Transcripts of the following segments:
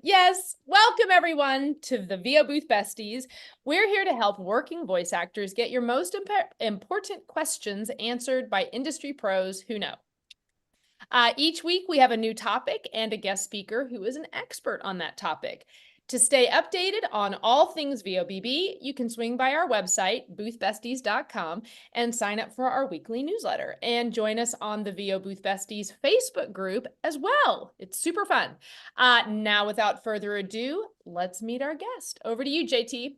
Yes, welcome everyone to the VO Booth Besties. We're here to help working voice actors get your most important questions answered by industry pros who know. Each week we have a new topic and a guest speaker who is an expert on that topic. To stay updated on all things VOBB, you can swing by our website, boothbesties.com, and sign up for our weekly newsletter. And join us on the VO Booth Besties Facebook group as well. It's super fun. Now, without further ado, let's meet our guest. Over to you, JT.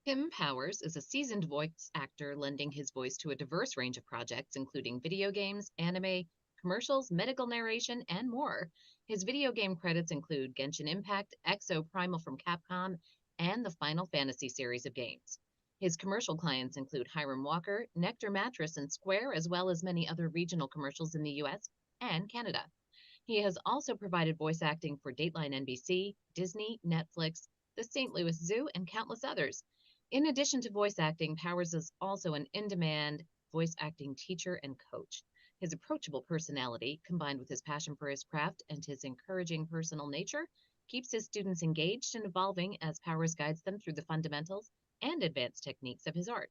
Tim Powers is a seasoned voice actor lending his voice to a diverse range of projects, including video games, anime, commercials, medical narration, and more. His video game credits include Genshin Impact, Exo Primal from Capcom, and the Final Fantasy series of games. His commercial clients include Hiram Walker, Nectar Mattress, and Square, as well as many other regional commercials in the US and Canada. He has also provided voice acting for Dateline NBC, Disney, Netflix, the St. Louis Zoo, and countless others. In addition to voice acting, Powers is also an in-demand voice acting teacher and coach. His approachable personality, combined with his passion for his craft and his encouraging personal nature, keeps his students engaged and evolving as Powers guides them through the fundamentals and advanced techniques of his art.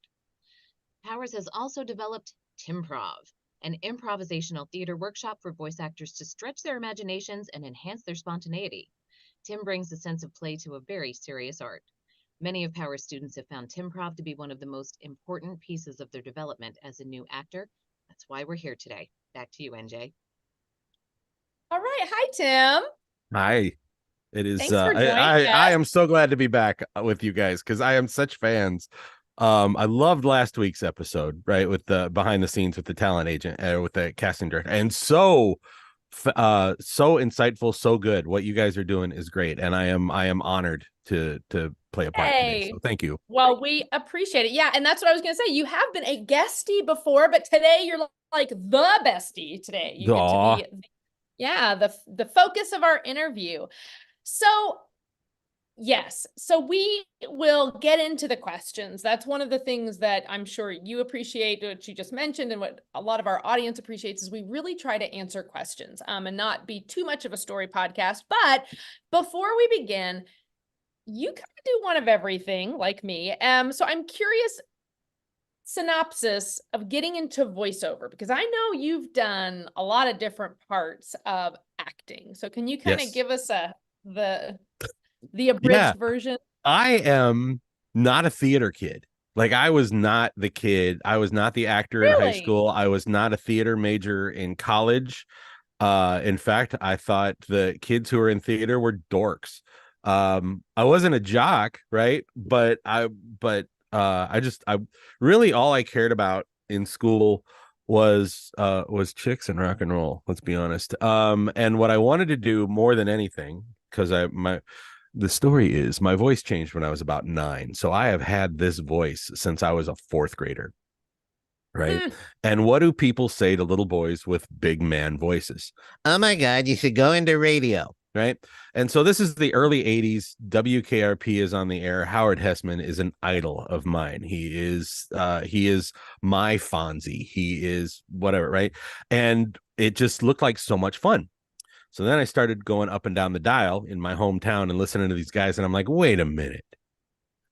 Powers has also developed Timprov, an improvisational theater workshop for voice actors to stretch their imaginations and enhance their spontaneity. Tim brings a sense of play to a very serious art. Many of Powers' students have found Timprov to be one of the most important pieces of their development as a new actor. That's why we're here today. Back to you, NJ. All right. Hi, Tim. Hi. It is Thanks for joining I us. am so glad to be back with you guys because I am such fans. I loved last week's episode, right, with the behind the scenes with the talent agent, with the casting director, and so insightful, so good. What you guys are doing is great, and I am honored to play a part today. So thank you. Well, we appreciate it. Yeah, and that's what I was going to say. You have been a guestie before, but today you're like the bestie today. You get to be the focus of our interview. So, yes. So we will get into the questions. That's one of the things that I'm sure you appreciate, what you just mentioned, and what a lot of our audience appreciates is we really try to answer questions and not be too much of a story podcast. But before we begin, you kind of do one of everything like me. So I'm curious, synopsis of getting into voiceover, because I know you've done a lot of different parts of acting. So can you kind of give us the abridged version? I am not a theater kid. Like I was not the kid. I was not the actor in high school. I was not a theater major in college. In fact, I thought the kids who were in theater were dorks. I wasn't a jock, right? But I really all I cared about in school was chicks and rock and roll, let's be honest. And what I wanted to do more than anything, because the story is my voice changed when I was about 9. So I have had this voice since I was a 4th grader. Right. And what do people say to little boys with big man voices? Oh my God, you should go into radio. Right. And so this is the early 80s. WKRP is on the air. Howard Hessman is an idol of mine. He is my Fonzie. He is whatever. Right. And it just looked like so much fun. So then I started going up and down the dial in my hometown and listening to these guys. And I'm like, wait a minute.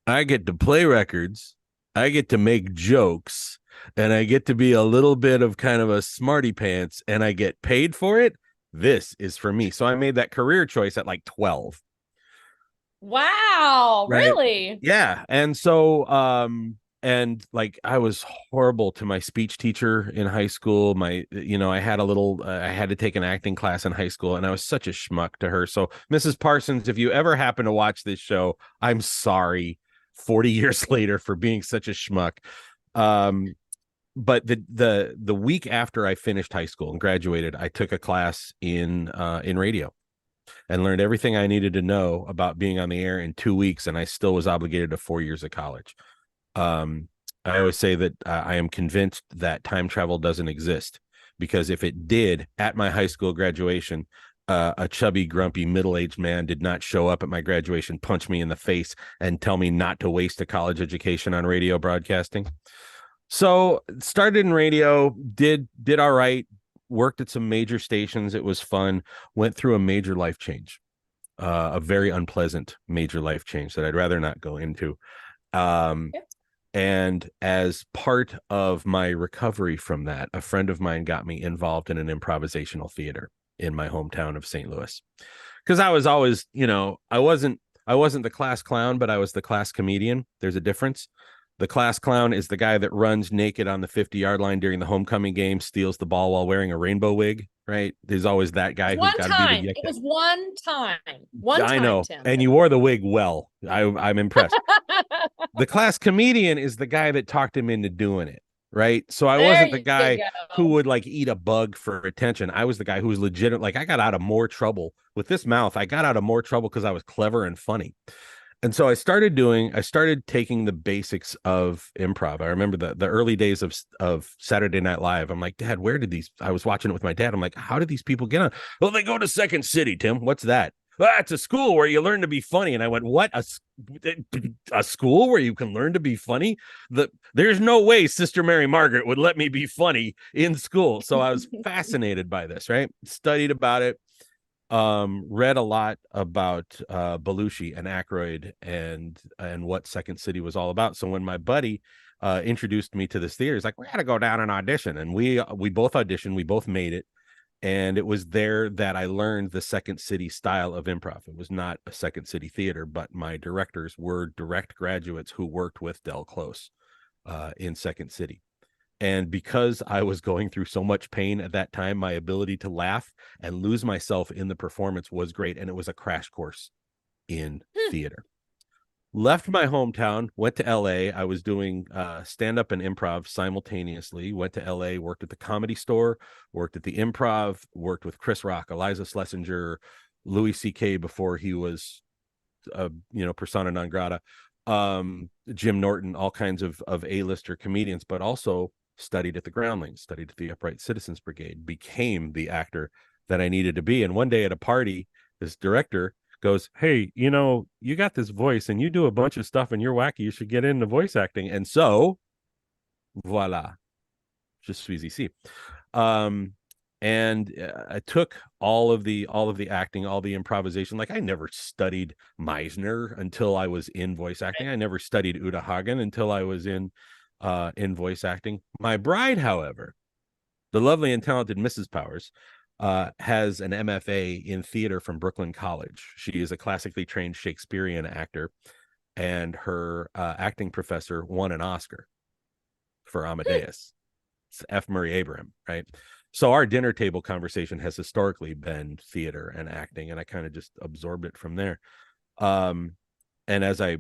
I get to play records. I get to make jokes. And I get to be a little bit of kind of a smarty pants. And I get paid for it. This is for me. So I made that career choice at like 12. Wow. Right? Really? Yeah. And so and like I was horrible to my speech teacher in high school. I had I had to take an acting class in high school, and I was such a schmuck to her. So Mrs. Parsons, if you ever happen to watch this show, I'm sorry 40 years later for being such a schmuck. But the week after I finished high school and graduated, I took a class in radio and learned everything I needed to know about being on the air in 2 weeks, and I still was obligated to 4 years of college. I always say that I am convinced that time travel doesn't exist, because if it did, at my high school graduation, a chubby, grumpy, middle-aged man did not show up at my graduation, punch me in the face, and tell me not to waste a college education on radio broadcasting. So started in radio, did all right, worked at some major stations. It was fun, went through a major life change. a very unpleasant major life change that I'd rather not go into. Yep. And as part of my recovery from that, a friend of mine got me involved in an improvisational theater in my hometown of St. Louis. Because I was always, I wasn't the class clown, but I was the class comedian. There's a difference. The class clown is the guy that runs naked on the 50-yard line during the homecoming game, steals the ball while wearing a rainbow wig, right? There's always that guy who's got to be the It was one time. I know. Tim. And you wore the wig well. I'm impressed. The class comedian is the guy that talked him into doing it, right? So I wasn't the guy who would like eat a bug for attention. I was the guy who was legitimate. Like I got out of more trouble with this mouth. I got out of more trouble because I was clever and funny. And so I started taking the basics of improv. I remember the early days of Saturday Night Live. I'm like, Dad, I was watching it with my dad. I'm like, how did these people get on? Well, they go to Second City, Tim. What's that? It's a school where you learn to be funny. And I went, what? A school where you can learn to be funny? There's no way Sister Mary Margaret would let me be funny in school. So I was fascinated by this, right? Studied about it. Read a lot about Belushi and Aykroyd and what Second City was all about. So when my buddy introduced me to this theater, he's like, we got to go down and audition. And we both auditioned, we both made it. And it was there that I learned the Second City style of improv. It was not a Second City theater, but my directors were direct graduates who worked with Del Close in Second City. And because I was going through so much pain at that time, my ability to laugh and lose myself in the performance was great. And it was a crash course in theater. Left my hometown, went to LA. I was doing stand-up and improv simultaneously. Went to LA, worked at the Comedy Store, worked at the Improv, worked with Chris Rock, Eliza Schlesinger, Louis C.K. before he was, persona non grata, Jim Norton, all kinds of A-lister comedians, but also studied at the Groundlings, studied at the Upright Citizens Brigade, became the actor that I needed to be. And one day at a party, this director goes, hey, you got this voice and you do a bunch of stuff and you're wacky. You should get into voice acting. And so, voila, je suis ici. And I took all of the acting, all the improvisation. Like I never studied Meisner until I was in voice acting. I never studied Uta Hagen until I was in voice acting. My bride, however, the lovely and talented Mrs. Powers, has an MFA in theater from Brooklyn College. She is a classically trained Shakespearean actor, and her acting professor won an Oscar for Amadeus. It's F. Murray Abraham, right? So our dinner table conversation has historically been theater and acting, and I kind of just absorbed it from there. And as I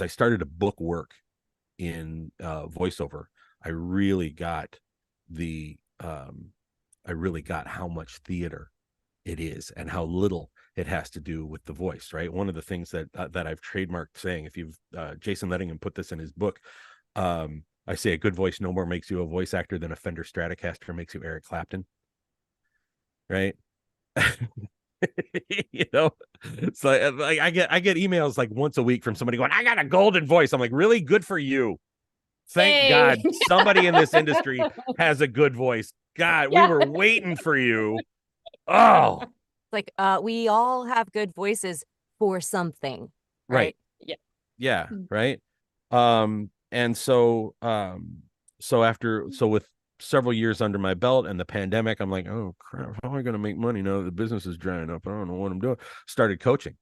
started to book work in voiceover, I really got how much theater it is and how little it has to do with the voice, right? One of the things that I've trademarked saying, if you've Jason Lettingham put this in his book, I say a good voice no more makes you a voice actor than a Fender Stratocaster makes you Eric Clapton, right? So like I get emails like once a week from somebody going, I got a golden voice. I'm like, really? Good for you. Thank God somebody in this industry has a good voice. God, we were waiting for you. Oh, like we all have good voices for something, right? Yeah, right. And so with several years under my belt and the pandemic, I'm like, oh crap, how am I going to make money now that the business is drying up? I don't know what I'm doing. Started coaching.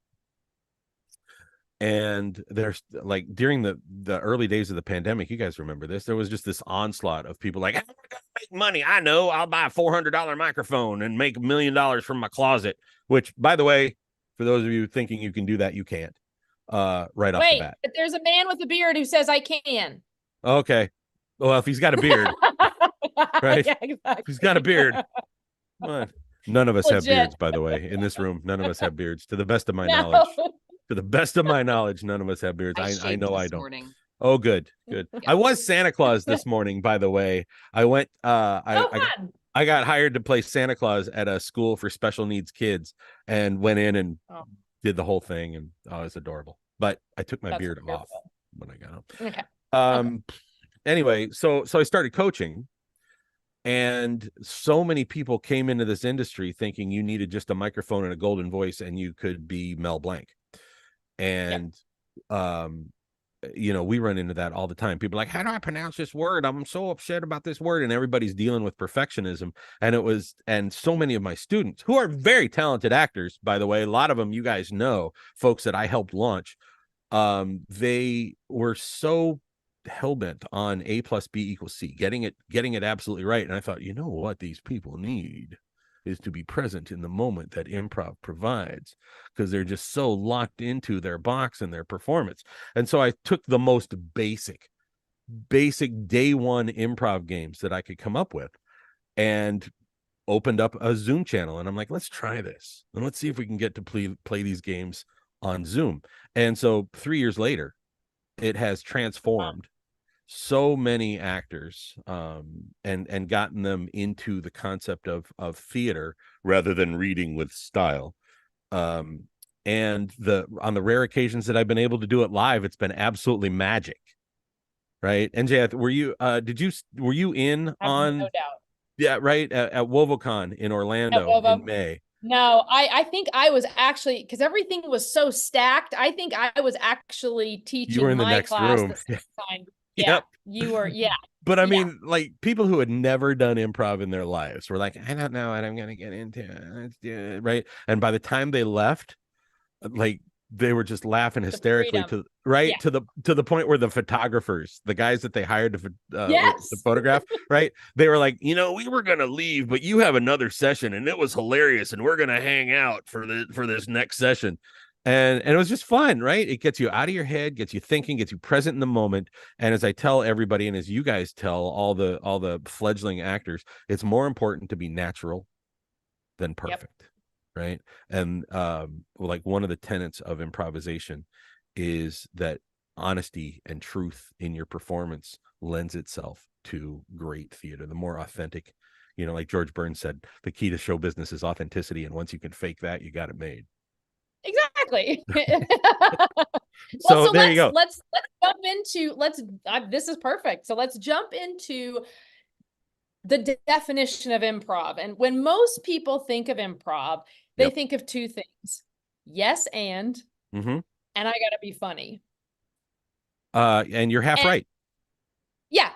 And there's like during the early days of the pandemic, you guys remember this, there was just this onslaught of people like, I'm gonna make money. I know, I'll buy a $400 microphone and make $1 million from my closet, which, by the way, for those of you thinking you can do that, you can't right off the bat. But there's a man with a beard who says I can. Okay. Well, if he's got a beard, right? Yeah, exactly. If he's got a beard. What? None of us have beards, by the way. In this room, none of us have beards, to the best of my knowledge. To the best of my knowledge, none of us have beards. I know I don't. Morning. Oh, good. Yeah. I was Santa Claus this morning, by the way. I went. I got hired to play Santa Claus at a school for special needs kids, and went in and did the whole thing, and it was adorable. But I took my beard off when I got home. Okay. Anyway, so I started coaching, And so many people came into this industry thinking you needed just a microphone and a golden voice and you could be Mel Blanc. And we run into that all the time. People are like, how do I pronounce this word? I'm so upset about this word. And everybody's dealing with perfectionism. And so many of my students, who are very talented actors, by the way, a lot of them, you guys know, folks that I helped launch, they were so hell-bent on A plus B equals C, getting it absolutely right. And I thought, you know what these people need is to be present in the moment that improv provides, because they're just so locked into their box and their performance. And so I took the most basic day one improv games that I could come up with and opened up a Zoom channel. And I'm like, let's try this and let's see if we can get to play these games on Zoom. And so 3 years later, it has transformed so many actors and gotten them into the concept of theater rather than reading with style. And on the rare occasions that I've been able to do it live, it's been absolutely magic. Right. NJ, were you in on? No doubt. Yeah, right. At WovoCon in Orlando in May. No, I think I was actually, because everything was so stacked. I think I was actually teaching you were in the my next class room. the same time. Yeah, yep. You were. Yeah. But I mean, like people who had never done improv in their lives were like, I don't know what I'm going to get into. Let's do it. Right. And by the time they left, like they were just laughing hysterically to the point where the photographers, the guys that they hired to photograph, right, they were like, we were gonna leave, but you have another session and it was hilarious and we're gonna hang out for this next session. And it was just fun, right? It gets you out of your head, gets you thinking, gets you present in the moment. And as I tell everybody, and as you guys tell all the fledgling actors, it's more important to be natural than perfect. Yep. Right. And like one of the tenets of improvisation is that honesty and truth in your performance lends itself to great theater. The more authentic, like George Burns said, the key to show business is authenticity. And once you can fake that, you got it made. Exactly. So there you go. Let's jump into this is perfect. So let's jump into the definition of improv. And when most people think of improv, they think of two things. Yes, and I gotta be funny. And you're half right. Yeah,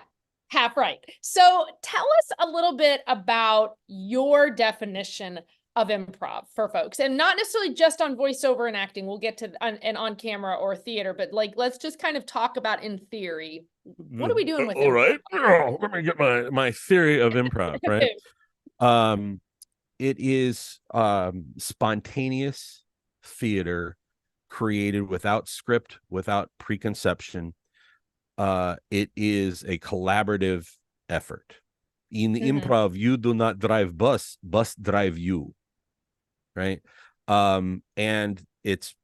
half right. So tell us a little bit about your definition of improv for folks, and not necessarily just on voiceover and acting. We'll get to on camera or theater, but like let's just kind of talk about in theory. What are we doing with it? All right. Oh, let me get my theory of improv, right? It is spontaneous theater created without script, without preconception. It is a collaborative effort. In improv, you do not drive bus drive you. Right. And it's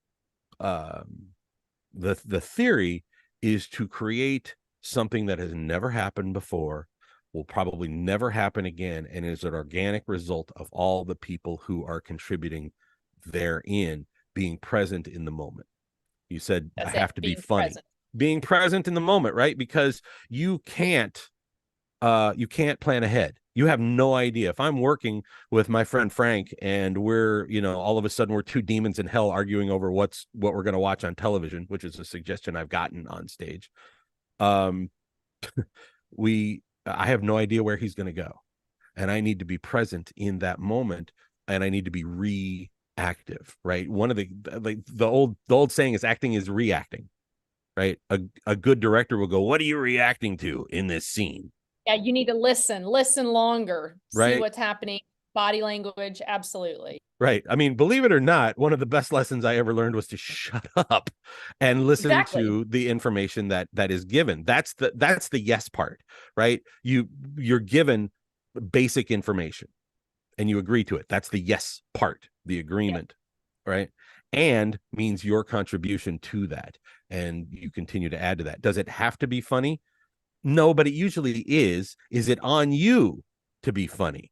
the theory is to create something that has never happened before, will probably never happen again, and is an organic result of all the people who are contributing therein being present in the moment. You said I have to be funny. Being present in the moment, right? Because you can't plan ahead. You have no idea. If I'm working with my friend Frank and we're, all of a sudden we're two demons in hell arguing over what we're going to watch on television, which is a suggestion I've gotten on stage. I have no idea where he's going to go, and I need to be present in that moment, and I need to be reactive, right? One of the old saying is acting is reacting, right? A good director will go, what are you reacting to in this scene? Yeah, you need to listen longer, right? See what's happening, body language, absolutely. Right. I mean, believe it or not, one of the best lessons I ever learned was to shut up and listen to the information that is given. That's the yes part, right? You're given basic information and you agree to it. That's the yes part, the agreement, right? And means your contribution to that. And you continue to add to that. Does it have to be funny? No, but it usually is. Is it on you to be funny?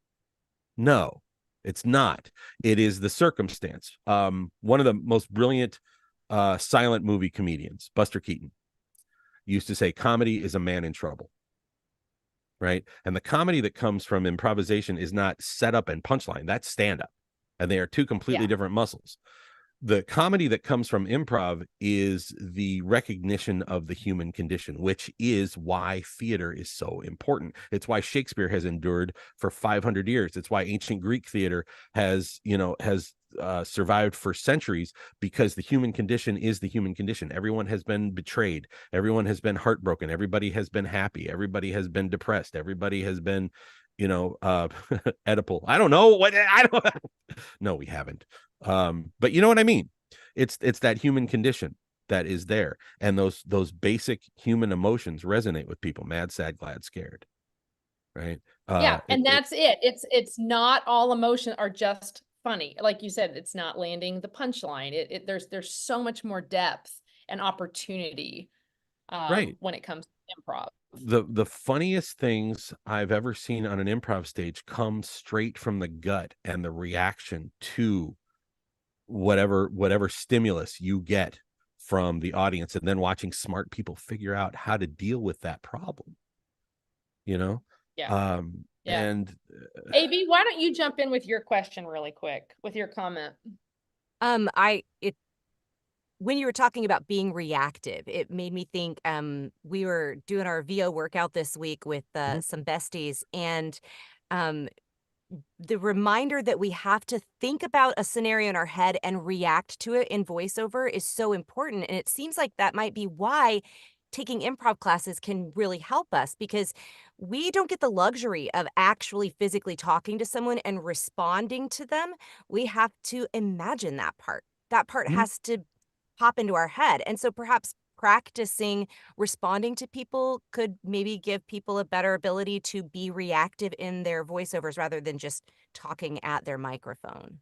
No. It's not. It is the circumstance. One of the most brilliant silent movie comedians, Buster Keaton, used to say, comedy is a man in trouble. right? And the comedy that comes from improvisation is not setup and punchline. That's stand up. And they are two completely different muscles. The comedy that comes from improv is the recognition of the human condition, which is why theater is so important. It's why Shakespeare has endured for 500 years. It's why ancient Greek theater has survived for centuries, because the human condition is the human condition. Everyone has been betrayed. Everyone has been heartbroken. Everybody has been happy. Everybody has been depressed. Everybody has been, Oedipal. I don't know what I don't. No, we haven't. But you know what I mean? It's that human condition that is there, and those basic human emotions resonate with people: mad, sad, glad, scared. Right? Yeah, and that's it. It's not all emotion are just funny. Like you said, it's not landing the punchline. There's so much more depth and opportunity right when it comes to improv. The funniest things I've ever seen on an improv stage come straight from the gut and the reaction to whatever stimulus you get from the audience, and then watching smart people figure out how to deal with that problem. Yeah. Yeah. And AB, why don't you jump in with your question really quick, with your comment? When you were talking about being reactive, it made me think, we were doing our VO workout this week with some besties, and the reminder that we have to think about a scenario in our head and react to it in voiceover is so important. And it seems like that might be why taking improv classes can really help us, because we don't get the luxury of actually physically talking to someone and responding to them. We have to imagine that part. That part has to pop into our head. And so perhaps practicing responding to people could maybe give people a better ability to be reactive in their voiceovers rather than just talking at their microphone.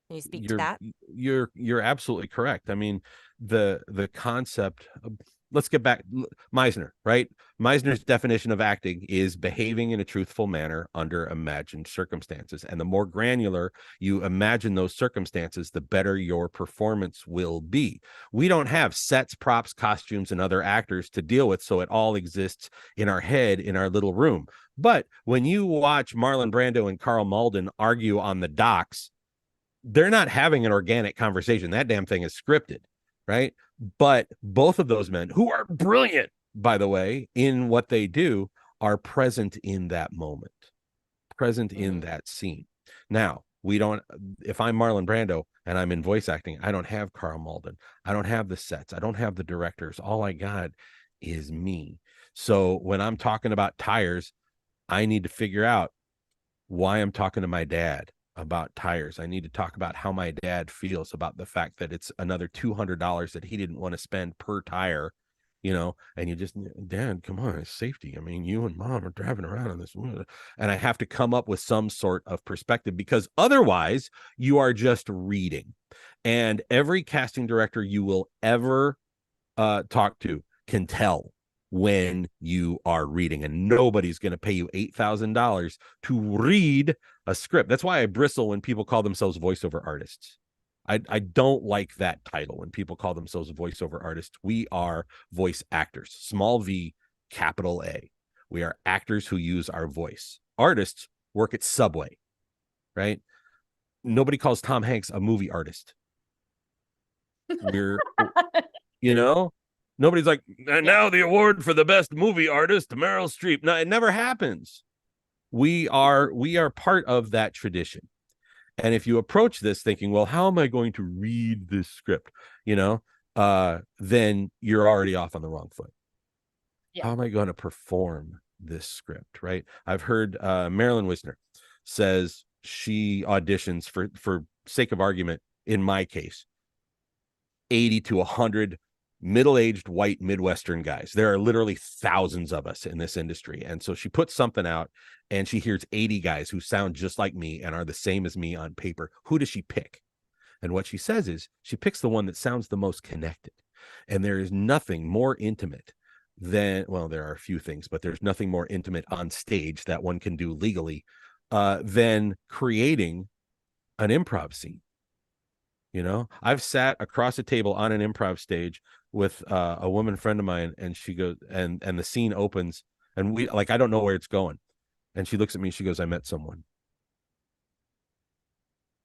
Can you speak to that? You're absolutely correct. I mean, the concept of, let's get back Meisner, right? Meisner's definition of acting is behaving in a truthful manner under imagined circumstances. And the more granular you imagine those circumstances, the better your performance will be. We don't have sets, props, costumes, and other actors to deal with, so it all exists in our head, in our little room. But when you watch Marlon Brando and Carl Malden argue on the docks, they're not having an organic conversation. That damn thing is scripted, right? But both of those men, who are brilliant, by the way, in what they do, are present in that moment, present in that scene. Now, if I'm Marlon Brando and I'm in voice acting, I don't have Carl Malden. I don't have the sets. I don't have the directors. All I got is me. So when I'm talking about tires, I need to figure out why I'm talking to my dad about tires. I need to talk about how my dad feels about the fact that it's another $200 that he didn't want to spend per tire, and you just, Dad, come on, it's safety. I mean, you and Mom are driving around on this. And I have to come up with some sort of perspective, because otherwise you are just reading. And every casting director you will ever talk to can tell when you are reading, and nobody's going to pay you $8,000 to read a script. That's why I bristle when people call themselves voiceover artists. I don't like that title when people call themselves voiceover artists. We are voice actors, small v, capital A. We are actors who use our voice. Artists work at Subway, right? Nobody calls Tom Hanks a movie artist. We're, nobody's like, and now the award for the best movie artist, Meryl Streep. No, it never happens. We are part of that tradition. And if you approach this thinking, well, how am I going to read this script? Then you're already off on the wrong foot. Yeah. How am I going to perform this script? Right. I've heard Marilyn Wisner says she auditions, for sake of argument, in my case, 80 to 100 middle-aged white Midwestern guys. There are literally thousands of us in this industry. And so she puts something out and she hears 80 guys who sound just like me and are the same as me on paper. Who does she pick? And what she says is she picks the one that sounds the most connected. And there is nothing more intimate than, well, there are a few things, but there's nothing more intimate on stage that one can do legally than creating an improv scene. I've sat across a table on an improv stage with a woman friend of mine, and she goes, and the scene opens, And we like, I don't know where it's going. And she looks at me, she goes, I met someone.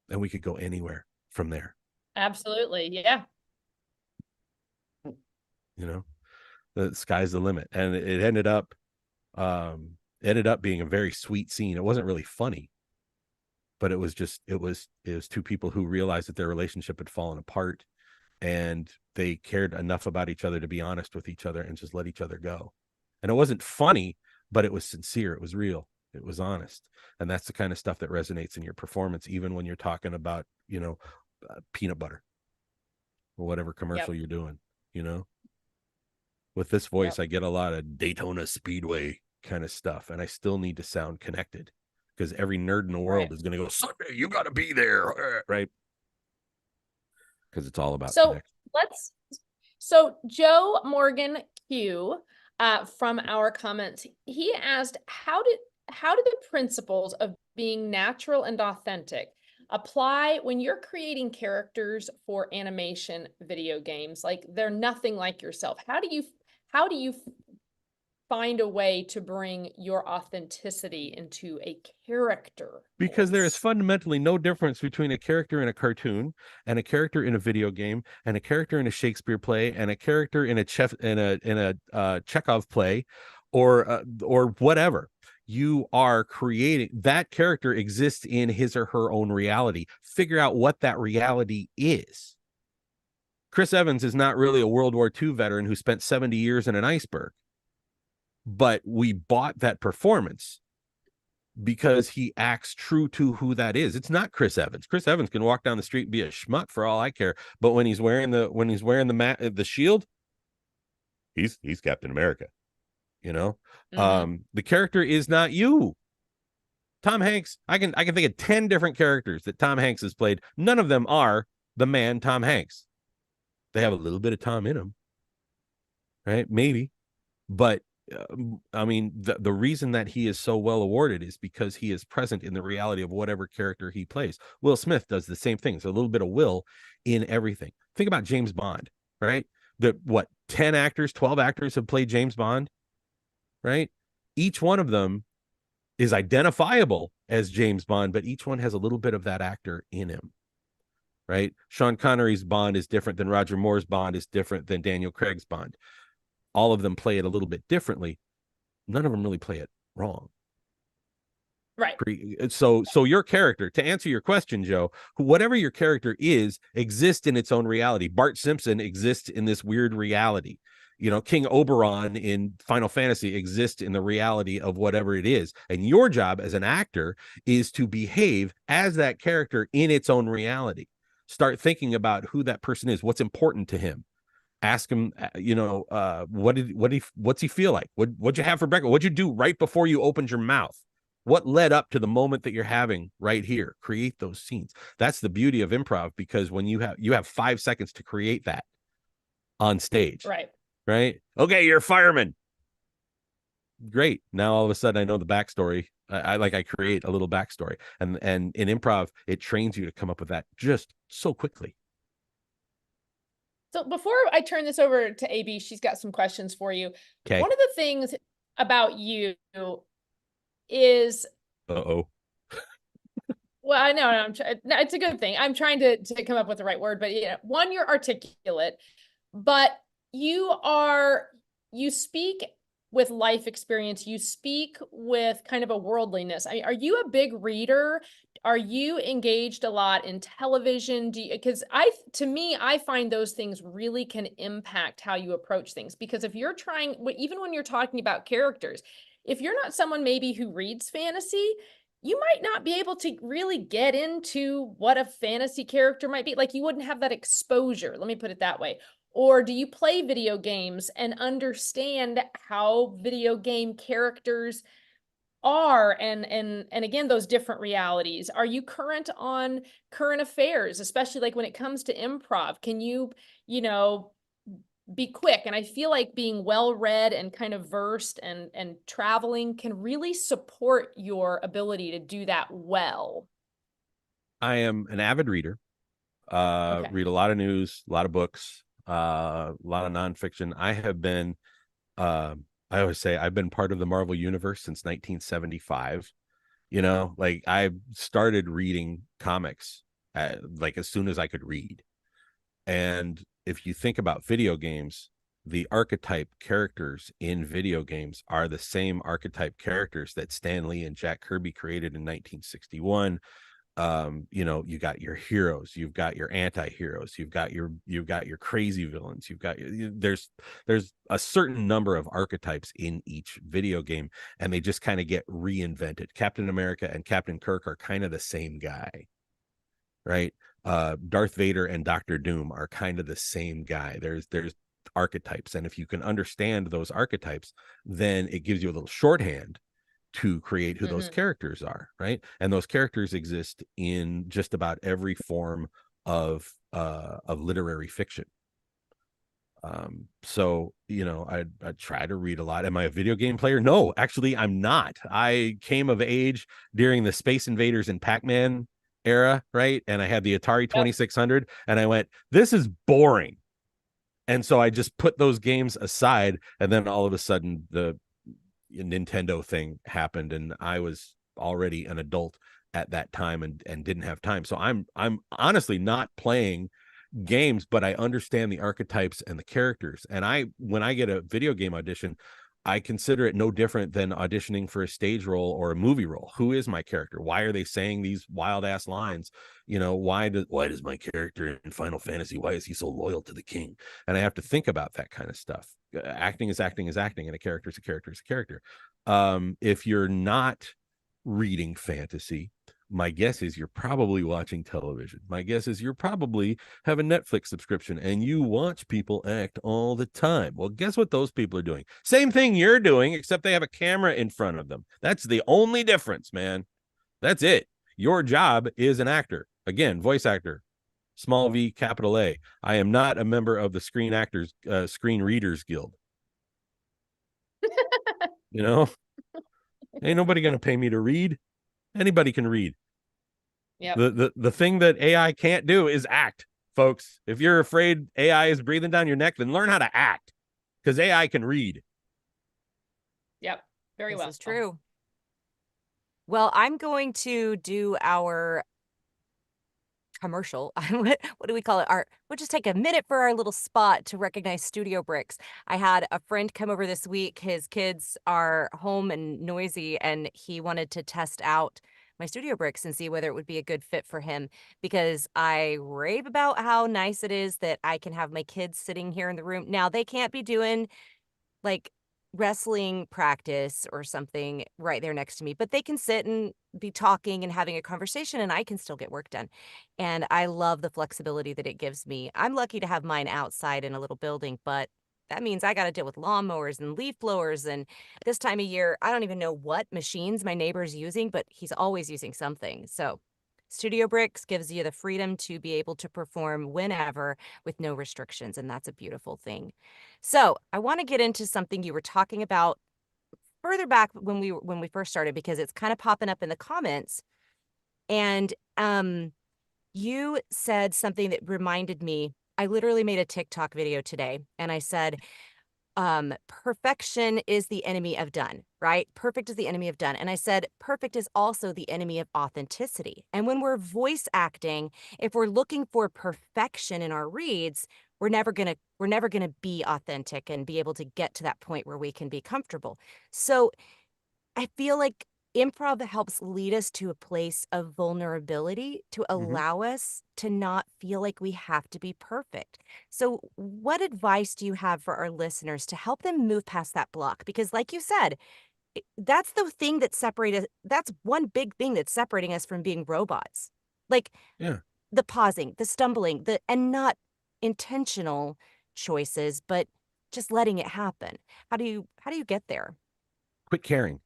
And we could go anywhere from there. Absolutely. Yeah. You know, the sky's the limit. And it ended up being a very sweet scene. It wasn't really funny, but it was two people who realized that their relationship had fallen apart, and they cared enough about each other to be honest with each other and just let each other go. And it wasn't funny, but it was sincere. It was real. It was honest. And that's the kind of stuff that resonates in your performance, even when you're talking about, peanut butter or whatever commercial you're doing, with this voice, I get a lot of Daytona Speedway kind of stuff, and I still need to sound connected, because every nerd in the world is going to go, Sunday, you got to be there, right? Because it's all about connection. So Joe Morgan Q, from our comments, he asked, how do the principles of being natural and authentic apply when you're creating characters for animation video games? Like, they're nothing like yourself. How do you find a way to bring your authenticity into a character? Because there is fundamentally no difference between a character in a cartoon and a character in a video game and a character in a Shakespeare play and a character in a Chekhov play, or whatever. You are creating that character exists in his or her own reality. Figure out what that reality is. Chris Evans is not really a World War II veteran who spent 70 years in an iceberg, but we bought that performance because he acts true to who that is. It's not Chris Evans. Chris Evans can walk down the street and be a schmuck for all I care, but when he's wearing the shield, he's Captain America. The character is not you. Tom Hanks, I can think of 10 different characters that Tom Hanks has played. None of them are the man Tom Hanks. They have a little bit of Tom in them, right? Maybe, but the reason that he is so well awarded is because he is present in the reality of whatever character he plays. Will Smith does the same thing. So a little bit of Will in everything. Think about James Bond, right? 10 actors, 12 actors have played James Bond, right? Each one of them is identifiable as James Bond, but each one has a little bit of that actor in him, right? Sean Connery's Bond is different than Roger Moore's Bond, is different than Daniel Craig's Bond. All of them play it a little bit differently. None of them really play it wrong. Right. So your character, to answer your question, Joe, whatever your character is, exists in its own reality. Bart Simpson exists in this weird reality. King Oberon in Final Fantasy exists in the reality of whatever it is. And your job as an actor is to behave as that character in its own reality. Start thinking about who that person is, what's important to him. Ask him, what's he feel like? What'd you have for breakfast? What'd you do right before you opened your mouth? What led up to the moment that you're having right here? Create those scenes. That's the beauty of improv, because when you have 5 seconds to create that on stage. Right. Okay, you're a fireman. Great. Now all of a sudden I know the backstory. I create a little backstory. And in improv, it trains you to come up with that just so quickly. So before I turn this over to AB, she's got some questions for you. Okay. One of the things about you is... Uh-oh. Well, I know, no, it's a good thing. I'm trying to come up with the right word, but one, you're articulate, but you speak with life experience. You speak with kind of a worldliness. I mean, are you a big reader? Are you engaged a lot in television? Because to me, I find those things really can impact how you approach things. Because if you're trying, even when you're talking about characters, if you're not someone maybe who reads fantasy, you might not be able to really get into what a fantasy character might be. Like, you wouldn't have that exposure. Let me put it that way. Or do you play video games and understand how video game characters are, and again, those different realities? Are you current on current affairs, especially like when it comes to improv? Can you be quick? And I feel like being well read and kind of versed and traveling can really support your ability to do that well. I am an avid reader. Read a lot of news, a lot of books, a lot of nonfiction. I have been a I always say I've been part of the Marvel universe since 1975. You know, like I started reading comics like as soon as I could read. And if you think about video games, the archetype characters in video games are the same archetype characters that Stan Lee and Jack Kirby created in 1961. You know, you got your heroes, you've got your anti-heroes, you've got your crazy villains, there's a certain number of archetypes in each video game, and they just kind of get reinvented. Captain America and Captain Kirk are kind of the same guy, right? Darth Vader and Doctor Doom are kind of the same guy. There's archetypes, and if you can understand those archetypes, then it gives you a little shorthand to create who those characters are, right? And those characters exist in just about every form of literary fiction. So, you know, I try to read a lot. Am I a video game player? No, actually, I'm not. I came of age during the Space Invaders and Pac-Man era, right? And I had the Atari 2600, and I went, this is boring. And so I just put those games aside, and then all of a sudden the Nintendo thing happened, and I was already an adult at that time and didn't have time. So I'm honestly not playing games, but I understand the archetypes and the characters. And when I get a video game audition, I consider it no different than auditioning for a stage role or a movie role. Who is my character? Why are they saying these wild ass lines? You know, why does my character in Final Fantasy, why is he so loyal to the king? And I have to think about that kind of stuff. Acting is acting is acting, and a character is a character is a character. If you're not reading fantasy, my guess is you're probably watching television. My guess is you're probably have a Netflix subscription and you watch people act all the time. Well, guess what those people are doing? Same thing you're doing, except they have a camera in front of them. That's the only difference, man. That's it. Your job is an actor. Again, voice actor, small V, capital A. I am not a member of the Screen Readers Guild. You know, ain't nobody going to pay me to read. Anybody can read. Yeah. The thing that AI can't do is act, folks. If you're afraid AI is breathing down your neck, then learn how to act, because AI can read. Yep. Very well. This is true. Well, I'm going to do our commercial. What do we call it? We'll just take a minute for our little spot to recognize Studio Bricks. I had a friend come over this week. His kids are home and noisy, and he wanted to test out my Studio Bricks and see whether it would be a good fit for him, because I rave about how nice it is that I can have my kids sitting here in the room. Now, they can't be doing like wrestling practice or something right there next to me, but they can sit and be talking and having a conversation, and I can still get work done. And I love the flexibility that it gives me. I'm lucky to have mine outside in a little building, but that means I got to deal with lawnmowers and leaf blowers. And this time of year, I don't even know what machines my neighbor's using, but he's always using something. So Studio Bricks gives you the freedom to be able to perform whenever with no restrictions, and that's a beautiful thing. So I want to get into something you were talking about further back when we first started, because it's kind of popping up in the comments. And you said something that reminded me. I literally made a TikTok video today, and I said, perfection is the enemy of done, right? Perfect is the enemy of done. And I said, perfect is also the enemy of authenticity. And when we're voice acting, if we're looking for perfection in our reads, we're never gonna be authentic and be able to get to that point where we can be comfortable. So I feel like improv helps lead us to a place of vulnerability to allow us to not feel like we have to be perfect. So what advice do you have for our listeners to help them move past that block? Because like you said, that's the thing that separates us. That's one big thing that's separating us from being robots. Like the pausing, the stumbling, and not intentional choices, but just letting it happen. How do you get there? Quit caring.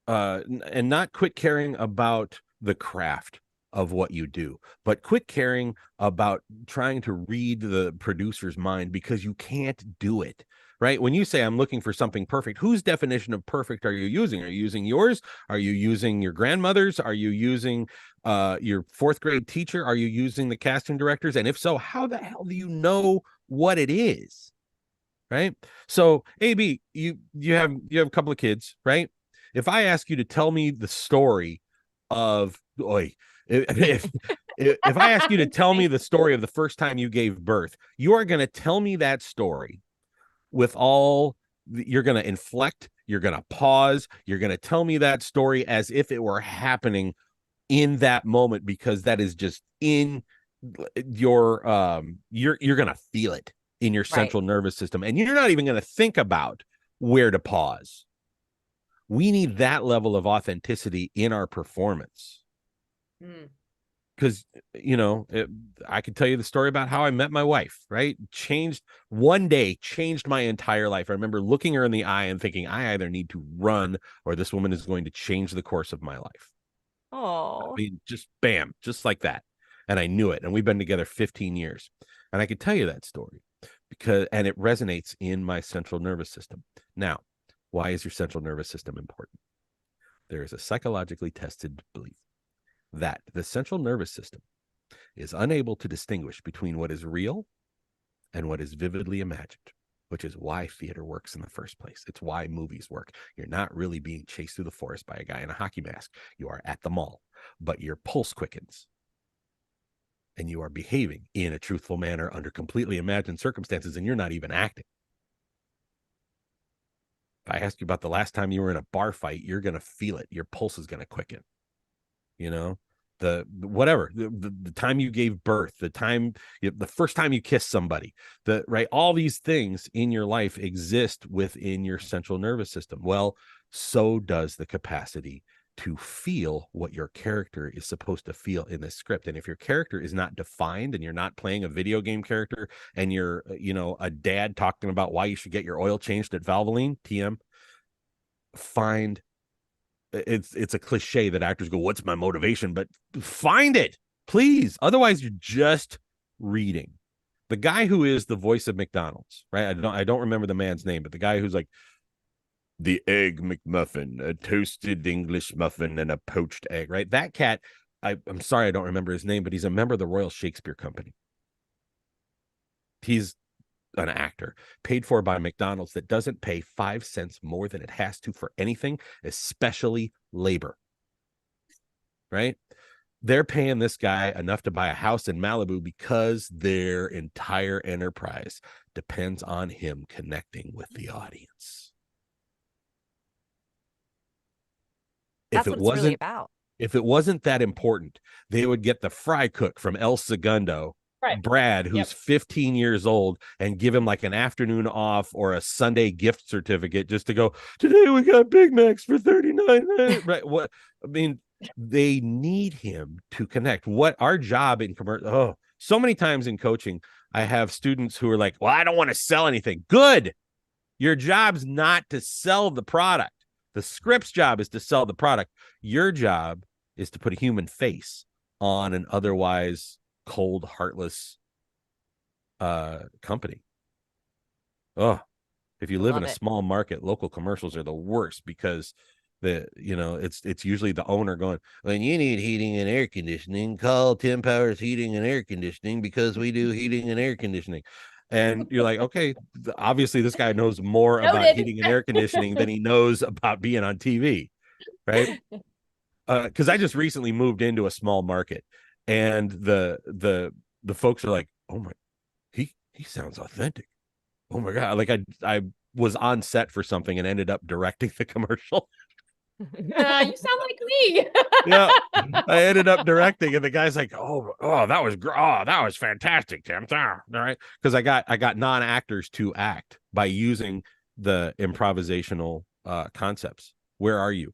And not quit caring about the craft of what you do, but quit caring about trying to read the producer's mind, because you can't do it, right? When you say I'm looking for something perfect, whose definition of perfect are you using? Are you using yours? Are you using your grandmother's? Are you using your fourth grade teacher? Are you using the casting directors? And if so, how the hell do you know what it is? right? So AB, you have a couple of kids, right? If I ask you to tell me the story of if I ask you to tell me the story of the first time you gave birth, you are going to tell me that story with all, you're going to inflect, you're going to pause, you're going to tell me that story as if it were happening in that moment, because that is just in your you're going to feel it in your Right. central nervous system, and you're not even going to think about where to pause. We need that level of authenticity in our performance. Because I could tell you the story about how I met my wife, right? One day changed my entire life. I remember looking her in the eye and thinking, I either need to run or this woman is going to change the course of my life. Oh, I mean, just bam, just like that. And I knew it. And we've been together 15 years. And I could tell you that story and it resonates in my central nervous system. Now, why is your central nervous system important? There is a psychologically tested belief that the central nervous system is unable to distinguish between what is real and what is vividly imagined, which is why theater works in the first place. It's why movies work. You're not really being chased through the forest by a guy in a hockey mask. You are at the mall, but your pulse quickens and you are behaving in a truthful manner under completely imagined circumstances, and you're not even acting. If I ask you about the last time you were in a bar fight, you're going to feel it. Your pulse is going to quicken. The time you gave birth, the first time you kissed somebody, all these things in your life exist within your central nervous system. Well, so does the capacity to feel what your character is supposed to feel in this script. And if your character is not defined and you're not playing a video game character and you're, a dad talking about why you should get your oil changed at Valvoline, TM, it's a cliche that actors go, what's my motivation? But find it, please. Otherwise, you're just reading. The guy who is the voice of McDonald's, right? I don't remember the man's name, but the guy who's like, the egg McMuffin, a toasted English muffin, and a poached egg, right? That cat, I'm sorry, I don't remember his name, but he's a member of the Royal Shakespeare Company. He's an actor paid for by McDonald's that doesn't pay 5 cents more than it has to for anything, especially labor. Right? They're paying this guy enough to buy a house in Malibu because their entire enterprise depends on him connecting with the audience. that's what it's really about. If it wasn't that important, they would get the fry cook from El Segundo, Right. Brad, who's 15 years old, and give him like an afternoon off or a Sunday gift certificate just to go, today we got Big Macs for 39. Right? What I mean, they need him to connect. What our job in commercial, so many times in coaching, I have students who are like, well, I don't want to sell anything. Good. Your job's not to sell the product. The script's job is to sell the product. Your job is to put a human face on an otherwise cold, heartless company. If you live in a small market, local commercials are the worst because it's usually the owner going, when you need heating and air conditioning, call Tim Powers Heating and Air Conditioning because we do heating and air conditioning. And you're like, okay, obviously this guy knows more about heating and air conditioning than he knows about being on TV, right? Because I just recently moved into a small market, and the folks are like, oh my, he sounds authentic. Oh my God. Like I was on set for something and ended up directing the commercial. You sound like me. Yeah, I ended up directing, and the guy's like, "Oh, that was fantastic, Tim." All right, because I got non-actors to act by using the improvisational concepts. Where are you?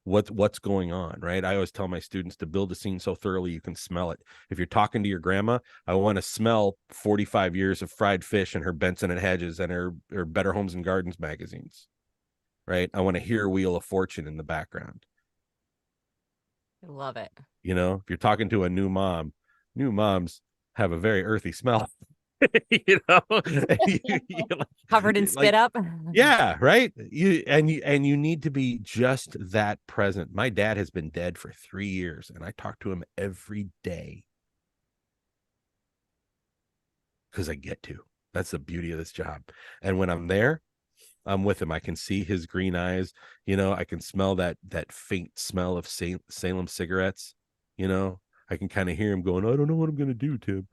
What's going on? Right. I always tell my students to build a scene so thoroughly you can smell it. If you're talking to your grandma, I want to smell 45 years of fried fish and her Benson and Hedges and her Better Homes and Gardens magazines. Right. I want to hear Wheel of Fortune in the background. I love it. If you're talking to a new moms have a very earthy smell. Covered in spit up. Yeah, right. You need to be just that present. My dad has been dead for 3 years, and I talk to him every day because I get to. That's the beauty of this job. And when I'm there, I'm with him. I can see his green eyes. I can smell that faint smell of Salem cigarettes. I can kind of hear him going, I don't know what I'm going to do, Tim.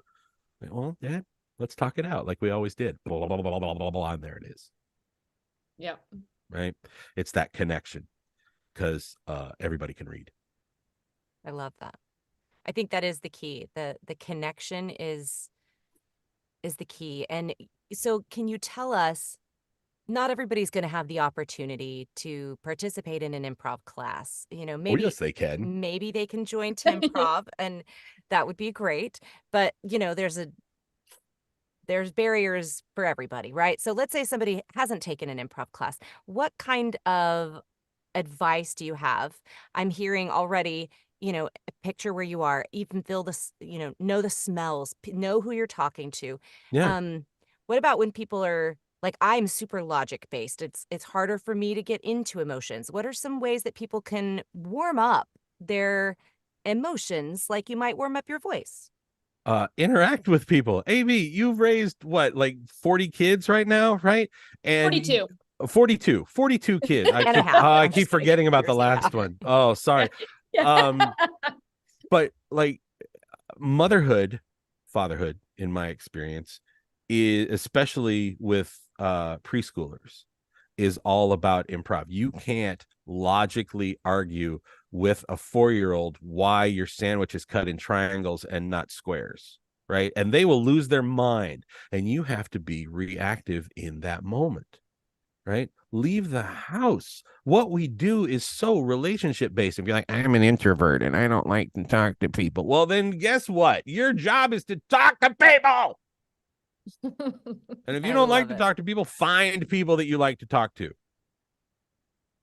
Like, well, Dad, let's talk it out like we always did. Blah, blah, blah, blah, blah, blah, and there it is. Yep. Right. It's that connection because everybody can read. I love that. I think that is the key. The connection is the key. And so can you tell us, not everybody's going to have the opportunity to participate in an improv class. Oh, yes, they can. Maybe they can join Timprov and that would be great. But, there's barriers for everybody, right? So let's say somebody hasn't taken an improv class. What kind of advice do you have? I'm hearing already, picture where you are, even feel this, know the smells, know who you're talking to. Yeah. What about when people are like, I'm super logic based. It's harder for me to get into emotions. What are some ways that people can warm up their emotions like you might warm up your voice? Interact with people. AB, you've raised what, like 40 kids right now, right? And 42. 42 kids. I keep forgetting about the last one. Oh, sorry. But like fatherhood, in my experience, is, especially with preschoolers, is all about improv. You can't logically argue with a 4-year-old why your sandwich is cut in triangles and not squares, right? And they will lose their mind, and you have to be reactive in that moment, right? Leave the house. What we do is so relationship based, and be like, I'm an introvert and I don't like to talk to people. Well, then guess what? Your job is to talk to people. And if you don't like to talk to people, find people that you like to talk to.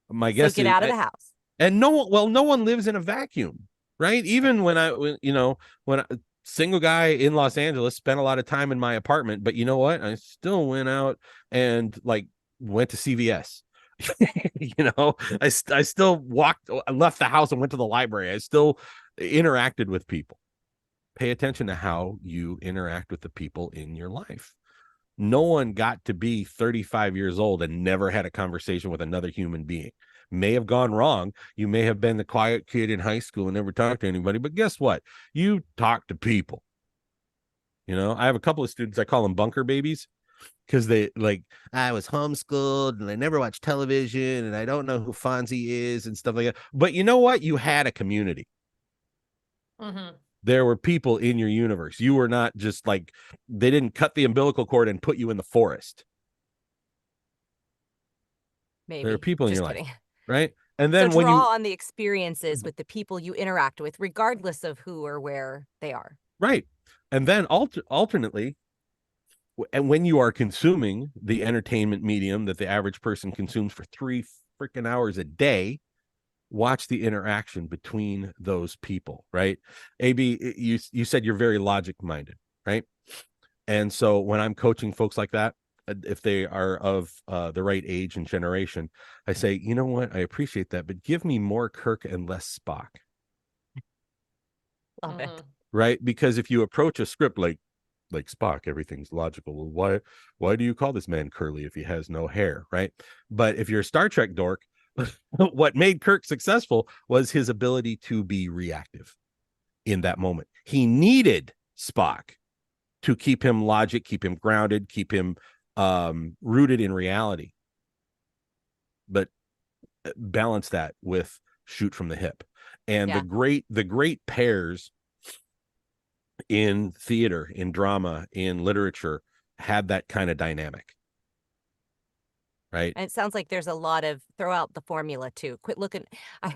My guess get out of the house. And no one lives in a vacuum, right? Even when single guy in Los Angeles, spent a lot of time in my apartment, but you know what? I still went out and went to CVS. I still left the house and went to the library. I still interacted with people. Pay attention to how you interact with the people in your life. No one got to be 35 years old and never had a conversation with another human being. May have gone wrong. You may have been the quiet kid in high school and never talked to anybody, but guess what? You talk to people. I have a couple of students, I call them bunker babies, because I was homeschooled and I never watched television and I don't know who Fonzie is and stuff like that. But you know what? You had a community. Mm-hmm. There were people in your universe. You were not just they didn't cut the umbilical cord and put you in the forest. Maybe. There are people in your kidding. life, right? And then so draw on the experiences with the people you interact with, regardless of who or where they are. Right. And then alternately, and when you are consuming the entertainment medium that the average person consumes for 3 freaking hours a day, watch the interaction between those people, right? AB, you said you're very logic minded, right? And so when I'm coaching folks like that, if they are of the right age and generation, I say, you know what? I appreciate that, but give me more Kirk and less Spock. Love it. Right? Because if you approach a script like Spock, everything's logical. Well, why do you call this man Curly if he has no hair, right? But if you're a Star Trek dork, what made Kirk successful was his ability to be reactive in that moment. He needed Spock to keep him logic, keep him grounded, keep him rooted in reality. But balance that with shoot from the hip. And the great pairs in theater, in drama, in literature had that kind of dynamic. Right. And it sounds like there's a lot of throw out the formula too. Quit looking. I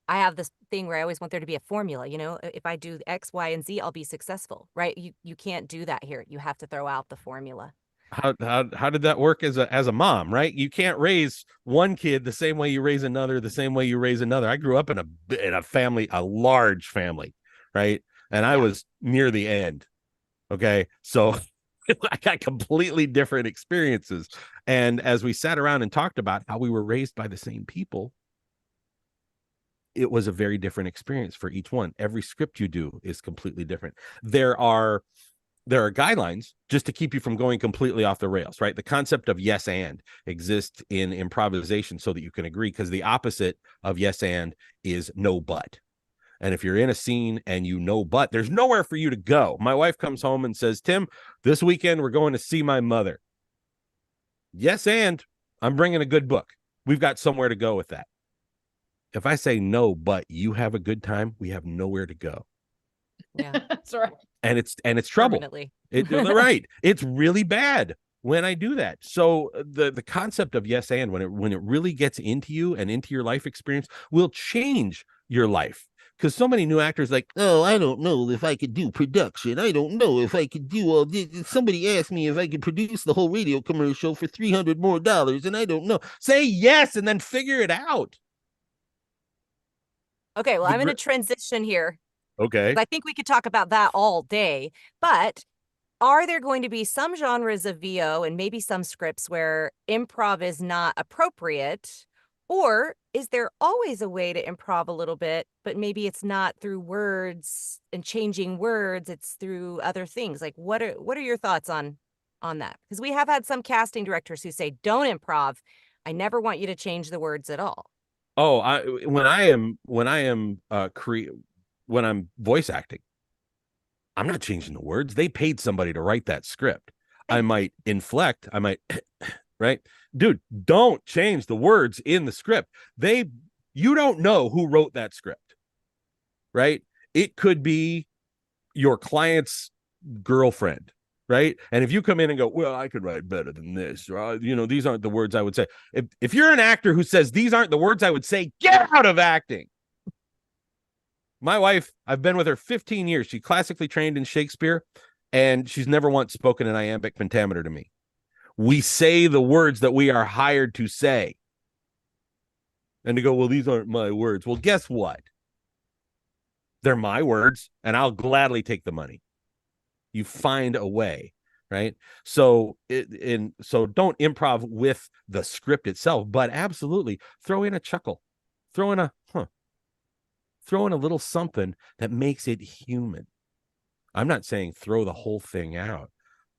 have this thing where I always want there to be a formula. If I do X, Y, and Z, I'll be successful. Right? You can't do that here. You have to throw out the formula. How did that work as a mom? Right? You can't raise one kid the same way you raise another, the same way you raise another. I grew up in a family, a large family, right? And I was near the end. Okay, so I got completely different experiences. And as we sat around and talked about how we were raised by the same people, it was a very different experience for each one. Every script you do is completely different. There are there are guidelines just to keep you from going completely off the rails, right? The concept of yes and exists in improvisation so that you can agree, because the opposite of yes and is no but. And if you're in a scene and you know but, there's nowhere for you to go. My wife comes home and says, Tim, this weekend we're going to see my mother. Yes, and I'm bringing a good book. We've got somewhere to go with that. If I say no, but you have a good time, we have nowhere to go. Yeah. That's right. And it's trouble. Right. It's really bad when I do that. So the concept of yes and when it really gets into you and into your life experience will change your life. Because so many new actors like, oh, I don't know if I could do production. I don't know if I could do all this. Somebody asked me if I could produce the whole radio commercial for $300 more, and I don't know. Say yes and then figure it out. Okay, well, I'm going to transition here. Okay. I think we could talk about that all day, but are there going to be some genres of VO and maybe some scripts where improv is not appropriate? Or is there always a way to improv a little bit, but maybe it's not through words and changing words, it's through other things? Like what are your thoughts on that? Because we have had some casting directors who say, don't improv. I never want you to change the words at all. Oh, when I'm voice acting, I'm not changing the words. They paid somebody to write that script. I might inflect. I might, right? Dude, don't change the words in the script. You don't know who wrote that script, right? It could be your client's girlfriend, right? And if you come in and go, well, I could write better than this, or, these aren't the words I would say. If you're an actor who says these aren't the words I would say, get out of acting. My wife, I've been with her 15 years. She classically trained in Shakespeare, and she's never once spoken an iambic pentameter to me. We say the words that we are hired to say. And to go, well, these aren't my words. Well, guess what? They're my words, and I'll gladly take the money. You find a way, right? So don't improv with the script itself, but absolutely throw in a chuckle, throw in a little something that makes it human. I'm not saying throw the whole thing out.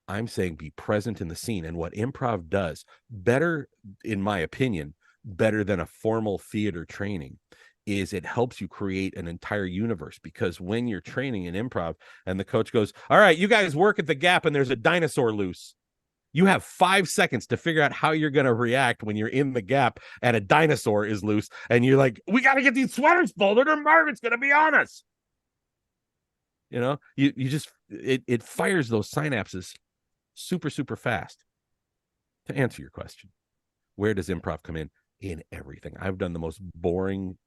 I'm saying be present in the scene. And what improv does better, in my opinion, better than a formal theater training, is it helps you create an entire universe. Because when you're training in improv and the coach goes, all right, you guys work at the gap and there's a dinosaur loose. You have 5 seconds to figure out how you're going to react when you're in the gap and a dinosaur is loose. And you're like, we got to get these sweaters folded or Margaret's going to be on us. It fires those synapses super, super fast. To answer your question, where does improv come in? In everything. I've done the most boring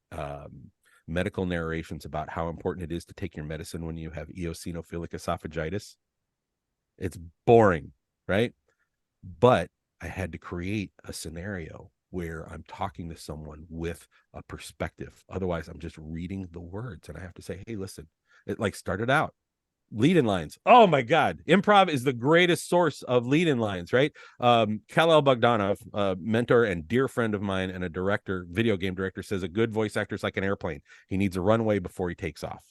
medical narrations about how important it is to take your medicine when you have eosinophilic esophagitis. It's boring, right? But I had to create a scenario where I'm talking to someone with a perspective. Otherwise, I'm just reading the words and I have to say, hey, listen, it started out. Lead-in lines. Oh my God. Improv is the greatest source of lead-in lines, right? Kal-El Bogdanov, a mentor and dear friend of mine and a director, video game director, says a good voice actor is like an airplane. He needs a runway before he takes off.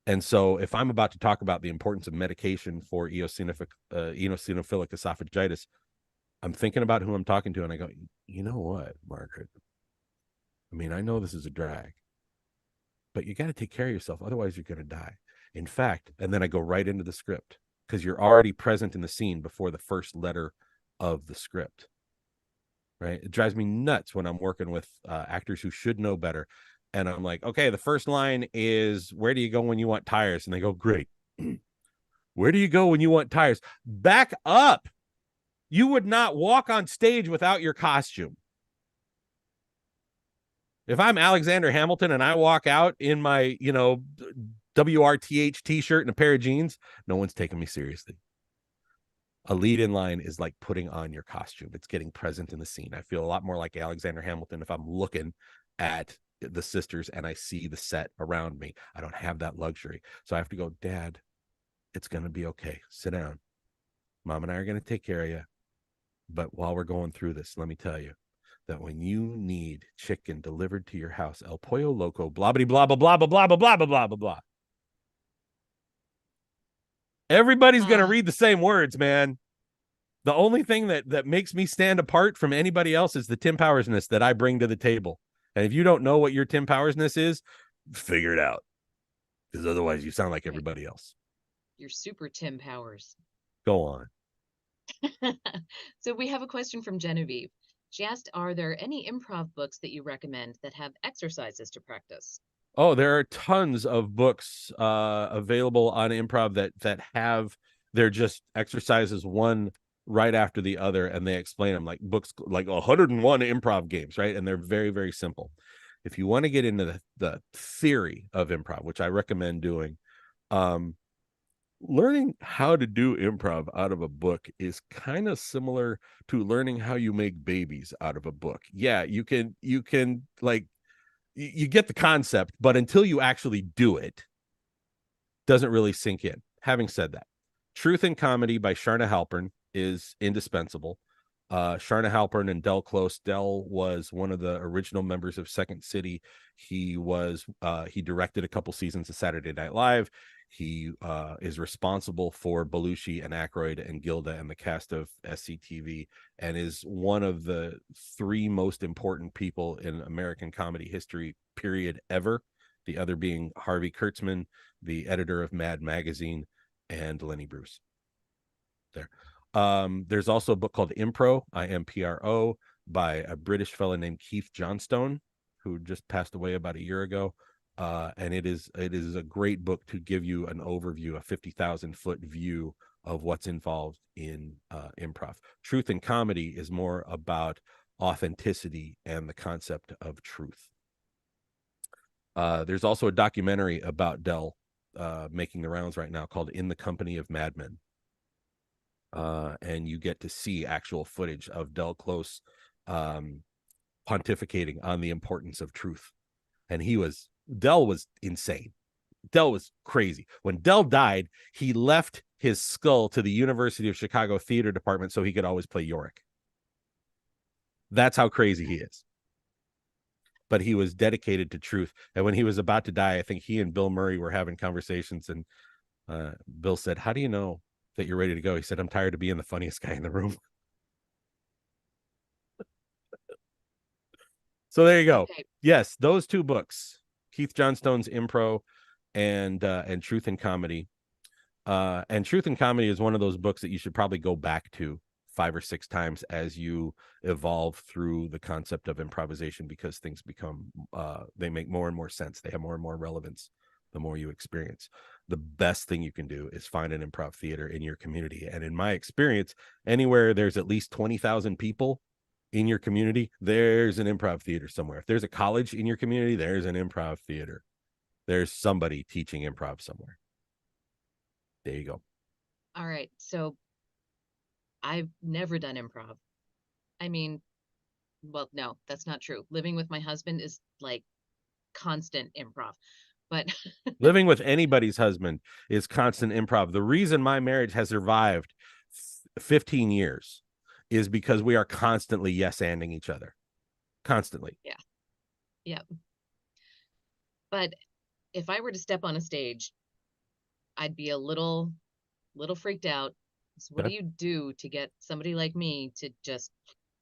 And so if I'm about to talk about the importance of medication for eosinophilic esophagitis, I'm thinking about who I'm talking to and I go, you know what, Margaret? I mean, I know this is a drag, but you got to take care of yourself. Otherwise, you're going to die. In fact, and then I go right into the script because you're already present in the scene before the first letter of the script, right? It drives me nuts when I'm working with actors who should know better. And I'm like, okay, the first line is, where do you go when you want tires? And they go, great. Where do you go when you want tires? Back up. You would not walk on stage without your costume. If I'm Alexander Hamilton and I walk out in my, WRTH t-shirt and a pair of jeans, no one's taking me seriously. A lead-in line is like putting on your costume. It's getting present in the scene. I feel a lot more like Alexander Hamilton if I'm looking at the sisters and I see the set around me. I don't have that luxury. So I have to go, Dad, it's going to be okay. Sit down. Mom and I are going to take care of you. But while we're going through this, let me tell you that when you need chicken delivered to your house, El Pollo Loco, blah, blah, blah, blah, blah, blah, blah, blah, blah, blah, blah, blah. Everybody's going to read the same words, man. The only thing that makes me stand apart from anybody else is the Tim Powersness that I bring to the table. And if you don't know what your Tim Powersness is, figure it out. Because otherwise you sound like everybody else. You're super Tim Powers. Go on. So we have a question from Genevieve. She asked, are there any improv books that you recommend that have exercises to practice? Oh, there are tons of books available on improv that have, they're just exercises one right after the other, and they explain them, like books like 101 improv games, right? And they're very, very simple. If you want to get into the theory of improv, which I recommend doing, learning how to do improv out of a book is kind of similar to learning how you make babies out of a book. Yeah, you can like, you get the concept, but until you actually do it, doesn't really sink in. Having said that, Truth and Comedy by Sharna Halpern is indispensable. Sharna Halpern and Del Close. Del was one of the original members of Second City. He directed a couple seasons of Saturday Night Live. He is responsible for Belushi and Aykroyd and Gilda and the cast of SCTV, and is one of the 3 most important people in American comedy history, period, ever. The other being Harvey Kurtzman, the editor of Mad Magazine, and Lenny Bruce. There. There's also a book called Impro, IMPRO, by a British fellow named Keith Johnstone, who just passed away about a year ago. And it is a great book to give you an overview, a 50,000-foot view of what's involved in improv. Truth and Comedy is more about authenticity and the concept of truth. There's also a documentary about Del making the rounds right now called In the Company of Madmen. And you get to see actual footage of Del Close pontificating on the importance of truth. And Del was insane. Del was crazy. When Del died, he left his skull to the University of Chicago Theater Department so he could always play Yorick. That's how crazy he is. But he was dedicated to truth. And when he was about to die, I think he and Bill Murray were having conversations, and Bill said, "How do you know that you're ready to go?" He said, "I'm tired of being the funniest guy in the room." So there you go. Okay. Yes, those 2 books, Keith Johnstone's Impro and Truth and Comedy. And Truth and Comedy is one of those books that you should probably go back to 5 or 6 times as you evolve through the concept of improvisation, because things become they make more and more sense. They have more and more relevance the more you experience. The best thing you can do is find an improv theater in your community. And in my experience, anywhere there's at least 20,000 people in your community, there's an improv theater somewhere. If there's a college in your community, there's an improv theater. There's somebody teaching improv somewhere. There you go. All right. So I've never done improv. I mean, well, no, that's not true. Living with my husband is like constant improv. But living with anybody's husband is constant improv. The reason my marriage has survived 15 years is because we are constantly yes-anding each other. Constantly. Yeah. Yeah. But if I were to step on a stage, I'd be a little freaked out. So what do you do to get somebody like me to just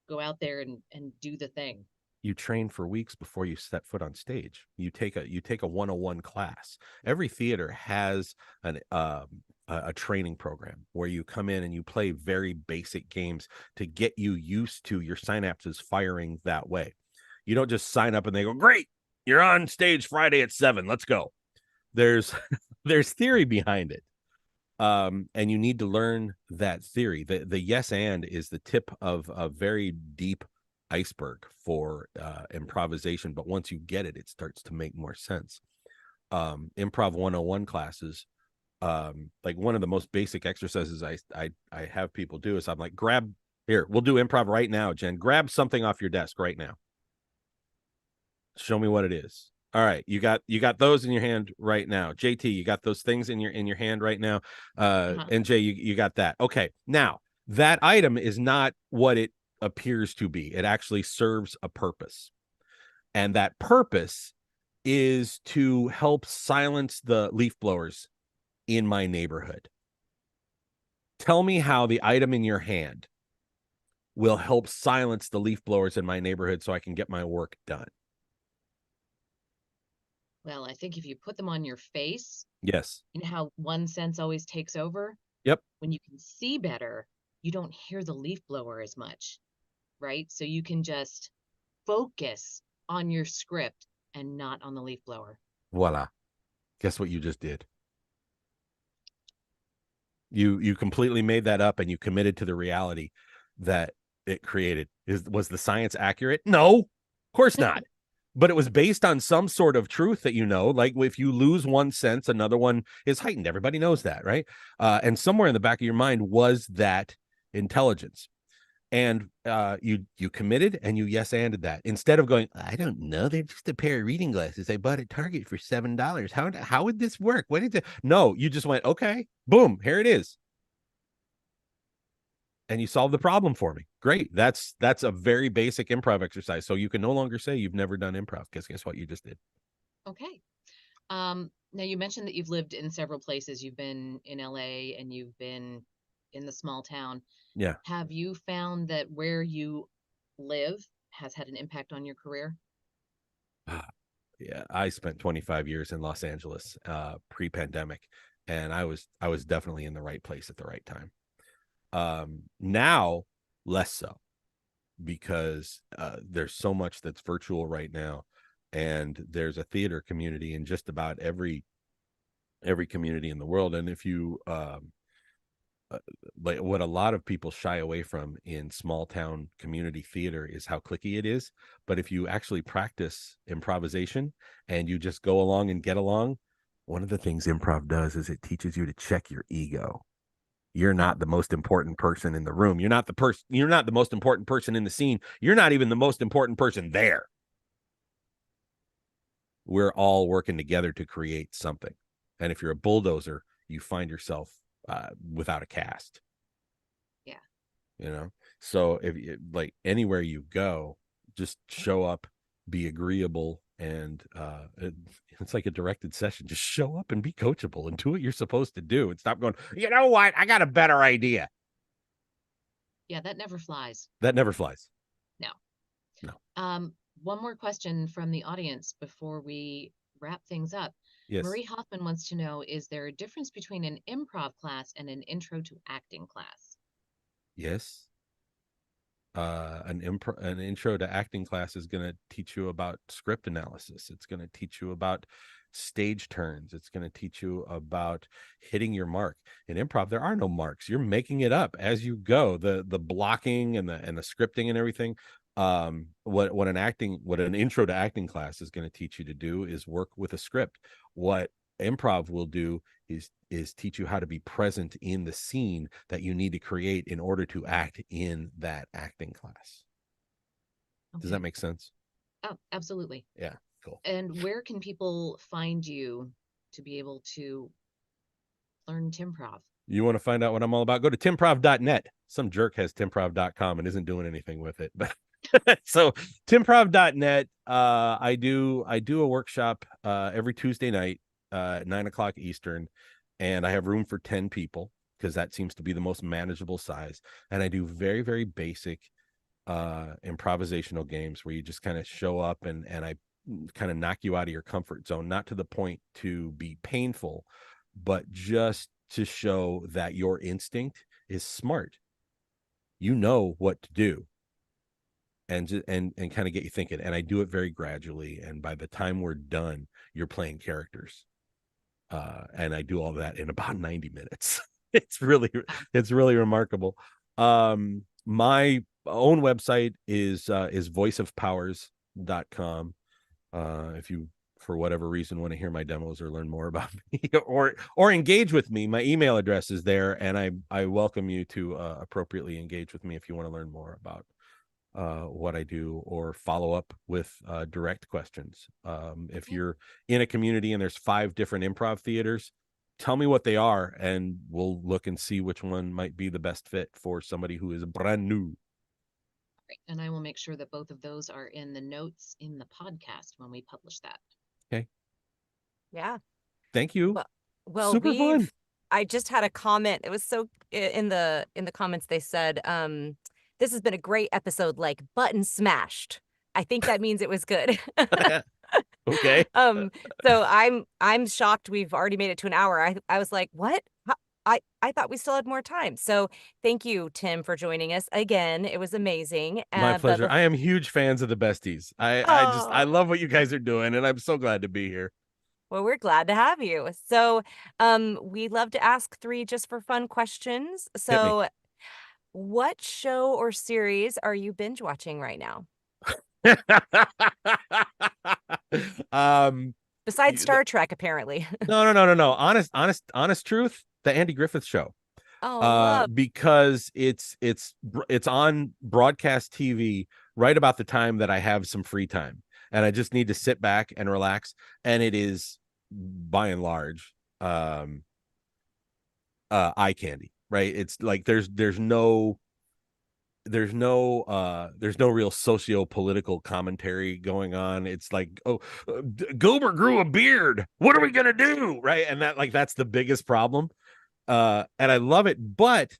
go out there and do the thing? You train for weeks before you step foot on stage. You take a 101 class. Every theater has a training program where you come in and you play very basic games to get you used to your synapses firing that way. You don't just sign up and they go, "Great, you're on stage Friday at 7. Let's go." There's theory behind it. And you need to learn that theory. The yes and is the tip of a very deep iceberg for improvisation, but once you get it, it starts to make more sense. Improv 101 classes, like one of the most basic exercises I have people do is I'm like, we'll do improv right now, Jen. Grab something off your desk right now. Show me what it is. All right, you got those in your hand right now. JT, you got those things in your hand right now. NJ, you got that. Okay, now that item is not what it appears to be. It actually serves a purpose, and that purpose is to help silence the leaf blowers in my neighborhood. Tell me how the item in your hand will help silence the leaf blowers in my neighborhood so I can get my work done. Well, I think if you put them on your face, Yes. you know how one sense always takes over? Yep. When you can see better, you don't hear the leaf blower as much, right? So you can just focus on your script and not on the leaf blower. Voila. Guess what you just did? You completely made that up and you committed to the reality that it created. Was the science accurate? No, of course not. But it was based on some sort of truth that, like if you lose one sense, another one is heightened. Everybody knows that, right? And somewhere in the back of your mind was that intelligence. And you committed and you yes-anded that. Instead of going, I don't know, they're just a pair of reading glasses I bought at Target for $7. How would this work? What is it? No, you just went, okay, boom, here it is. And you solved the problem for me. Great. That's a very basic improv exercise. So you can no longer say you've never done improv, because guess what? You just did. Okay. Now you mentioned that you've lived in several places. You've been in LA and you've been in the small town. Yeah. Have you found that where you live has had an impact on your career? Yeah, I spent 25 years in Los Angeles pre-pandemic, and I was definitely in the right place at the right time. Now less so, because there's so much that's virtual right now, and there's a theater community in just about every community in the world. And if you like, what a lot of people shy away from in small town community theater is how cliquey it is. But if you actually practice improvisation and you just go along and get along, one of the things improv does is it teaches you to check your ego. You're not the most important person in the room. You're not the most important person in the scene. You're not even the most important person there. We're all working together to create something. And if you're a bulldozer, you find yourself without a cast. Yeah. So if like anywhere you go, just show up, be agreeable, and it's like a directed session. Just show up and be coachable and do what you're supposed to do, and stop going, you know what, I got a better idea. Yeah, that never flies. That never flies. No. One more question from the audience before we wrap things up. Yes. Marie Hoffman wants to know, is there a difference between an improv class and an intro to acting class? Yes. An intro to acting class is going to teach you about script analysis. It's going to teach you about stage turns. It's going to teach you about hitting your mark. In improv, there are no marks. You're making it up as you go. The blocking and the scripting and everything. What an intro to acting class is going to teach you to do is work with a script. What improv will do is teach you how to be present in the scene that you need to create in order to act in that acting class. Okay. Does that make sense? Oh, absolutely. Yeah, cool. And where can people find you to be able to learn Timprov? You want to find out what I'm all about? Go to timprov.net. Some jerk has timprov.com and isn't doing anything with it. But so timprov.net, I do a workshop every Tuesday night, 9:00 Eastern, and I have room for 10 people because that seems to be the most manageable size. And I do very, very basic improvisational games where you just kind of show up and I kind of knock you out of your comfort zone, not to the point to be painful, but just to show that your instinct is smart. You know what to do. And kind of get you thinking. And I do it very gradually. And by the time we're done, you're playing characters. And I do all that in about 90 minutes. It's really remarkable. My own website is voiceofpowers.com. If you, for whatever reason, want to hear my demos or learn more about me or engage with me, my email address is there, and I welcome you to appropriately engage with me if you want to learn more about what I do or follow up with direct questions. If you're in a community and there's 5 different improv theaters, tell me what they are and we'll look and see which one might be the best fit for somebody who is brand new. Great. And I will make sure that both of those are in the notes in the podcast when we publish that. Okay. Yeah. Thank you. Well, super fun. I just had a comment. It was so in the comments they said, this has been a great episode, like button smashed. I think that means it was good. Okay. Um, so I'm shocked we've already made it to an hour. I was like, what? I thought we still had more time. So thank you, Tim, for joining us again. It was amazing. My But pleasure. I am huge fans of the Besties. I oh, love what you guys are doing, and I'm so glad to be here. well, we're glad to have you. So, we love to ask 3 just for fun questions. Hit me. So, what show or series are you binge watching right now? um Besides you- the- Star Trek, apparently. no. Honest truth, the Andy Griffith Show. Oh, love. Because it's on broadcast TV right about the time that I have some free time, and I just need to sit back and relax, and it is by and large eye candy, right? It's like there's no real socio-political commentary going on. It's like, oh, Gober grew a beard, what are we gonna do, right? And that's the biggest problem. And I love it, but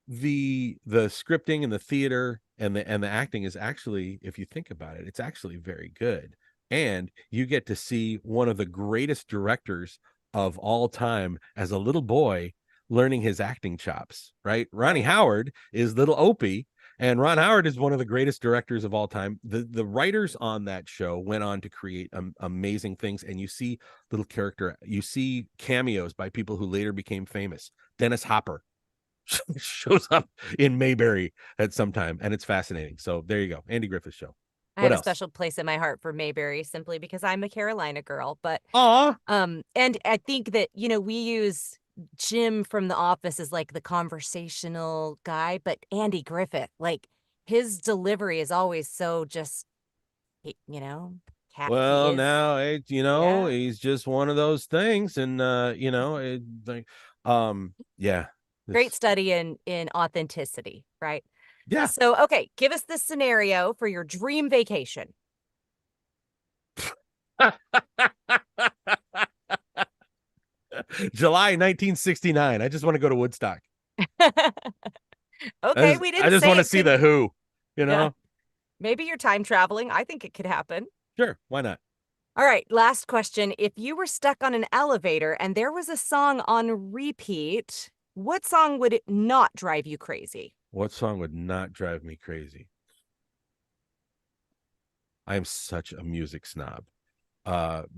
the scripting and the theater and the acting is actually, if you think about it, it's actually very good. And you get to see one of the greatest directors of all time as a little boy learning his acting chops, right? Ronnie Howard is little Opie, and Ron Howard is one of the greatest directors of all time. The writers on that show went on to create amazing things, and you see you see cameos by people who later became famous. Dennis Hopper shows up in Mayberry at some time, and it's fascinating. So there you go, Andy Griffith Show. I What have a else? special place in my heart for Mayberry simply because I'm a Carolina girl. But Aw, and I think that, we use Jim from The Office as like the conversational guy, but Andy Griffith, like his delivery is always so just, cat. He well, is, now yeah, he's just one of those things, and yeah, great this, study in authenticity, right? yeah. So, okay, give us the scenario for your dream vacation. July 1969. I just want to go to Woodstock. Okay, we I didn't just say want to it see couldn't. the Who. You Yeah, know, maybe you're time traveling. I think it could happen. sure, why not? All right, last question. If you were stuck on an elevator and there was a song on repeat, what song would it not drive you crazy? What song would not drive me crazy? I am such a music snob.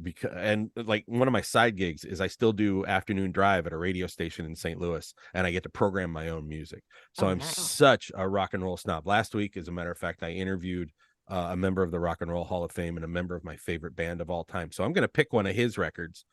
Because, and like, one of my side gigs is I still do afternoon drive at a radio station in St. Louis, and I get to program my own music. So Oh, I'm nice. such a rock and roll snob. Last week, as a matter of fact, I interviewed a member of the Rock and Roll Hall of Fame and a member of my favorite band of all time. So I'm going to pick one of his records,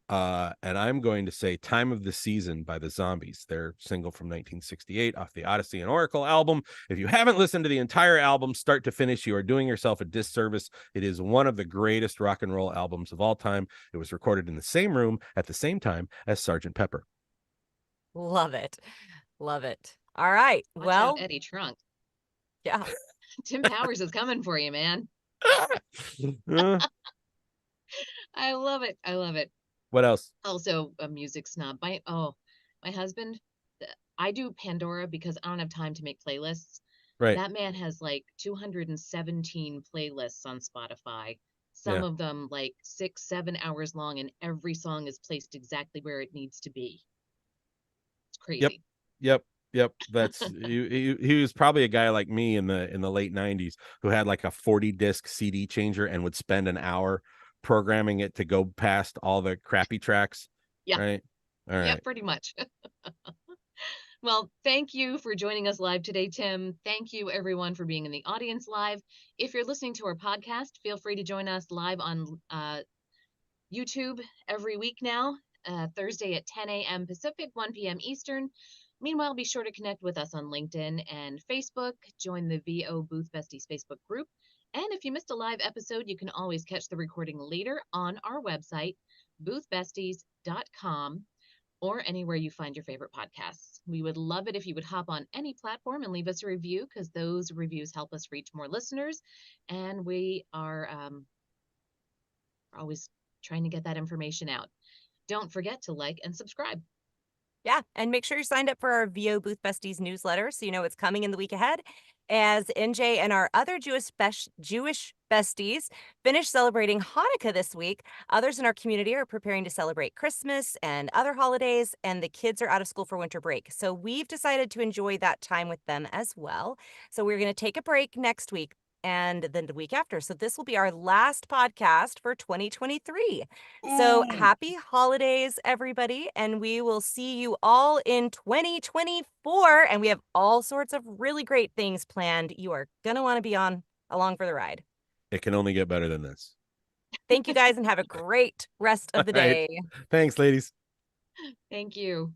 and I'm going to say "Time of the Season" by the Zombies, their single from 1968 off the Odyssey and Oracle album. If you haven't listened to the entire album start to finish, you are doing yourself a disservice. It is one of the greatest rock and roll albums of all time. It was recorded in the same room at the same time as Sgt. Pepper. Love it. Love it. All right. Watch out, Well, Eddie Trunk. yeah. Tim Powers is coming for you, man. I love it. I love it. What else? Also, a music snob. My husband, I do Pandora because I don't have time to make playlists. Right. That man has like 217 playlists on Spotify. Some Yeah. of them like 6-7 hours long, and every song is placed exactly where it needs to be. It's crazy. Yep. That's he was probably a guy like me in the late 90s who had like a 40 disc CD changer and would spend an hour programming it to go past all the crappy tracks. Yeah. Right. All Yeah, right. pretty much. Well, thank you for joining us live today, Tim. Thank you, everyone, for being in the audience live. If you're listening to our podcast, feel free to join us live on YouTube every week now, Thursday at 10 a.m. Pacific, 1 p.m. Eastern. Meanwhile, be sure to connect with us on LinkedIn and Facebook. Join the VO Booth Besties Facebook group. And if you missed a live episode, you can always catch the recording later on our website, boothbesties.com, or anywhere you find your favorite podcasts. We would love it if you would hop on any platform and leave us a review, because those reviews help us reach more listeners. And we are always trying to get that information out. Don't forget to like and subscribe. Yeah, and make sure you're signed up for our VO Booth Besties newsletter so you know what's coming in the week ahead. As NJ and our other Jewish besties finish celebrating Hanukkah this week, others in our community are preparing to celebrate Christmas and other holidays, and the kids are out of school for winter break. So we've decided to enjoy that time with them as well. So we're going to take a break next week and then the week after. So this will be our last podcast for 2023. So Ooh. happy holidays, everybody. And we will see you all in 2024. And we have all sorts of really great things planned. You are going to want to be along for the ride. It can only get better than this. Thank you guys and have a great rest of the All right. day. Thanks, ladies. Thank you.